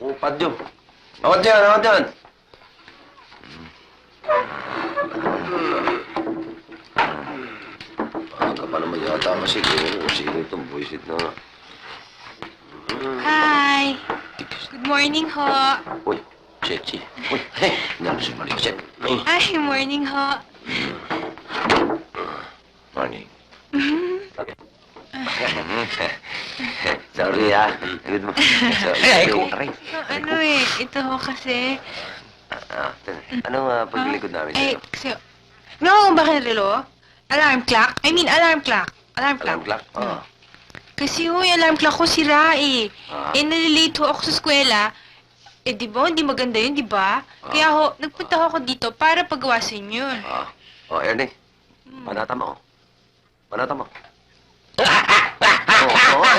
Upad yun. Awat dyan, awat dyan. Aga pa naman yata masiguro. Sino itong buwisit na? Hi! Good morning ho. Uy, Chechi. Uy, hey, nalang si Mariset. Ay, morning ho. Morning. Sorry, ah. Good morning. Sorry. Ano ito ho kasi... Anong paglikod namin Ay, sa'yo? kasi... No, bakit nalilo? Alarm clock? I mean, alarm clock. Alarm clock. Alarm clock? Oo. Kasi ho, yung alarm clock ko sira eh. Ah. Nalilate ho ako sa eskwela. Di ba? Hindi maganda yun, di ba? Kaya ho, nagpunta ho ako dito para pagawasin yun. Ernie. Panata mo. Panata mo.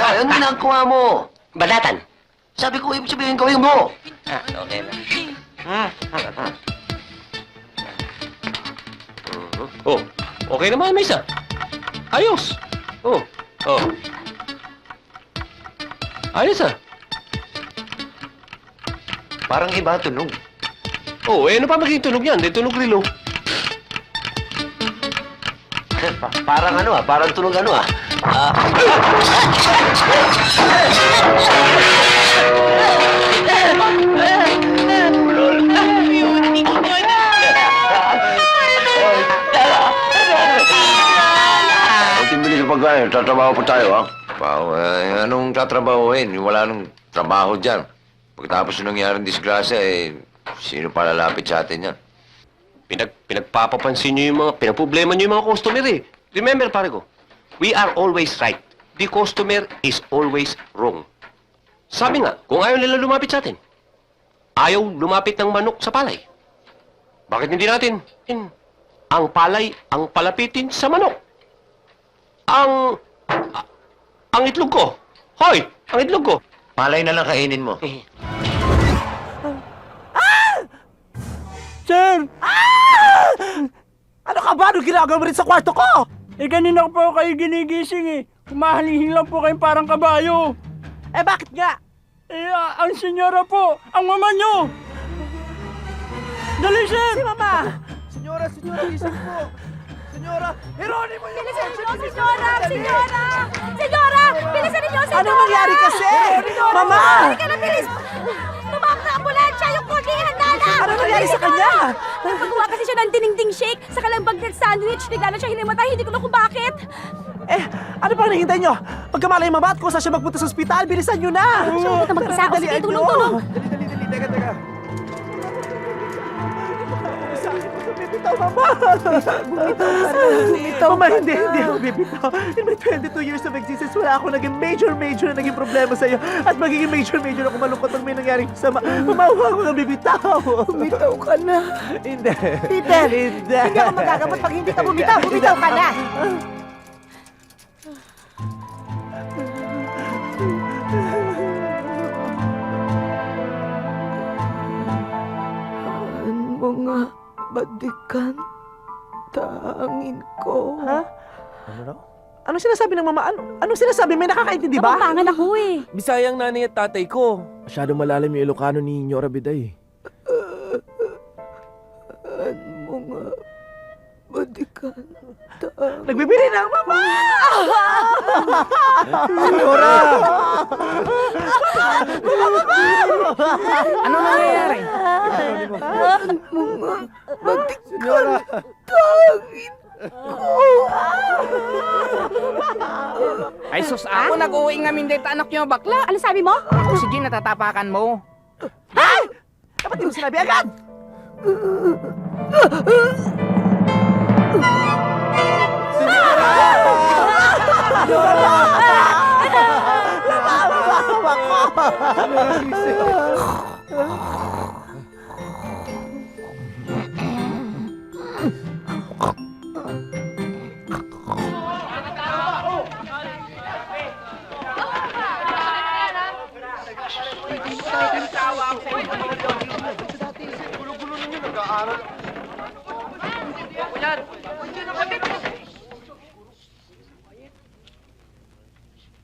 Ayun ginagawa mo. Banatan. Sabi ko, ibig sabihin gawin mo. Okay na. Oh, okay naman, Misa. Ayos. Oh. Ayos, ah. Parang iba tunog. Oh, ano pa maging tunog yan? Di tunog rilo. Parang parang tunog Bilis pag tatrabaho pa tayo, ha? Wow, anong tatrabahoin? Wala nang trabaho dyan. Pagkatapos ng nangyaring disgrasya, sino pa lalapit sa atin yan? Pinagpapapansin nyo yung pinaproblema nyo yung mga customer eh. Remember, pare ko, we are always right. The customer is always wrong. Sabi nga, kung ayaw nila lumapit sa atin, ayaw lumapit ng manok sa palay. Bakit hindi natin? Ang palay ang palapitin sa manok. Ang itlog ko. Hoy! Ang itlog ko. Malay na lang kainin mo. Sir! Ano ka ba? Ano ginagawa mo rin sa kwarto ko? Kanina ko po kayo ginigising eh. Humahalihing lang po kayong parang kabayo. Bakit nga? Ang senyora po, ang mama nyo. Dali, sir! Si mama! Senyora, gising po. Senyora, Heronimo yung... Bilisan ninyo, senyora! Senyora! Senyora! Bilisan ninyo, senyora! Ano nangyari kasi? Mama! Halika na, bilis! Tumawag na ambulansya yung kornihan, Nana! Ano nangyari sa kanya? Nagpagawa kasi siya ng dinding shake sa kalambag ng sandwich. Bigla na siya hinimatay, hindi ko na kung bakit. Ano pang nahihintay nyo? Pagkamalay mama at kung saan siya magpunta sa ospital, bilisan nyo na! Siya huwag na mag-isa. O sige, tulong-tulong. Dali, teka. Bumitaw, mama! Mama, hindi ako bibitaw. In my 22 years of existence, wala ako naging major na naging problema sa'yo. At magiging major ako malungkot pag may nangyaring sama. Mama, huwag ko na bibitaw. Bumitaw ka na. Hindi. Peter, Hindi hindi ako magagamot pag hindi ka bumitaw. Bumitaw ka na. Mga badikan, tangin ko. Ha? Ano raw? Ano sinasabi ng mama? Anong sinasabi? May nakakaintindi ba? Kapampangan ako eh. Bisayang nanay at tatay ko. Masyadong malalim yung Ilocano ni Nyora Biday. Mga badikan, Nagbibili na ang mama! Nyora! Ano nangyayari? Mga badikan, tangin Ay sus, ako nag-uwi nga mindeta anak nyo, bakla. Ano sabi mo? O sige, natatapakan mo. Ay! Dapat di mo sinabi agad!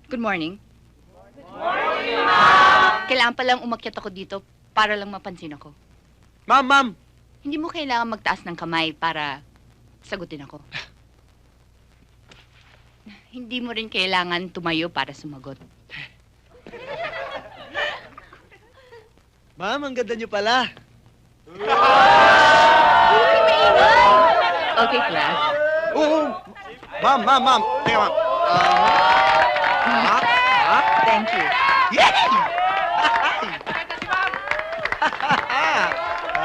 Good morning. Good morning, Ma'am! Kailangan Kaya palang umakyat ako dito para lang mapansin ako. Ma'am! Hindi mo kailangan magtaas ng kamay para sagutin ako. Hindi mo rin kailangan tumayo para sumagot. Ma'am, ang ganda niyo pala. Okay, class. Oo. Ma'am. Teka, ma'am. Thank you.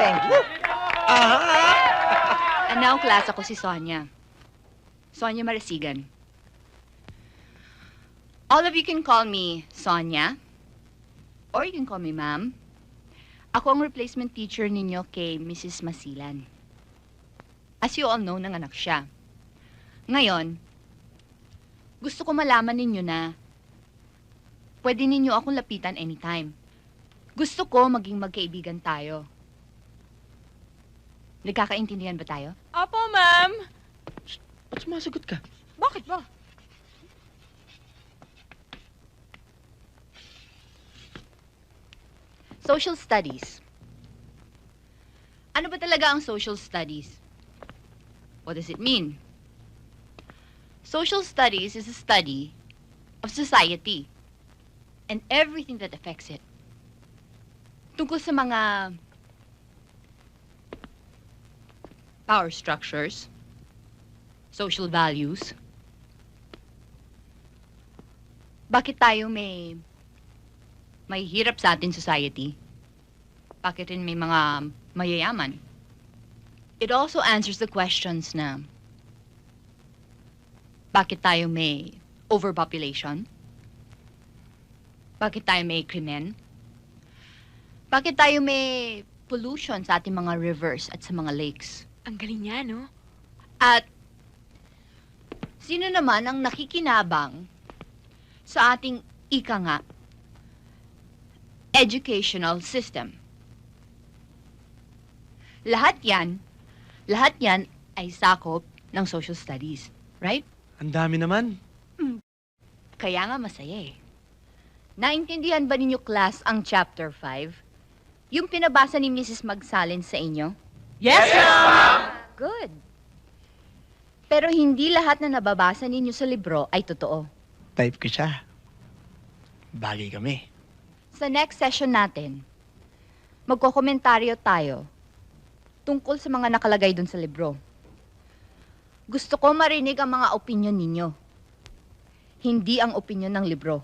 Thank you. And now, class, ako si Sonia. Sonia Marasigan. All of you can call me Sonia, or you can call me ma'am. Ako ang replacement teacher ninyo kay Mrs. Masilan. As you all know, nanganak siya. Ngayon, gusto ko malaman ninyo na pwede ninyo akong lapitan anytime. Gusto ko maging magkaibigan tayo. Nagkakaintindihan ba tayo? Opo, ma'am. Ba't sumasagot ka? Bakit ba? Social studies. Ano ba talaga ang social studies? What does it mean? Social studies is a study of society and everything that affects it. Tungkol sa mga power structures, social values. Bakit tayo may hirap sa ating society? Bakit rin may mga mayayaman? It also answers the questions na bakit tayo may overpopulation? Bakit tayo may krimen? Bakit tayo may pollution sa ating mga rivers at sa mga lakes? Ang galing niya, no? At sino naman ang nakikinabang sa ating ika nga educational system? Lahat yan ay sakop ng social studies, right? Ang dami naman. Kaya nga masaya eh. Naintindihan ba ninyo, class, ang chapter 5? Yung pinabasa ni Mrs. Magsalin sa inyo? Yes, ma'am! Good. Pero hindi lahat na nababasa ninyo sa libro ay totoo. Type ko siya. Bagay kami. Sa next session natin, magkokomentaryo tayo tungkol sa mga nakalagay dun sa libro. Gusto ko marinig ang mga opinyon ninyo. Hindi ang opinyon ng libro.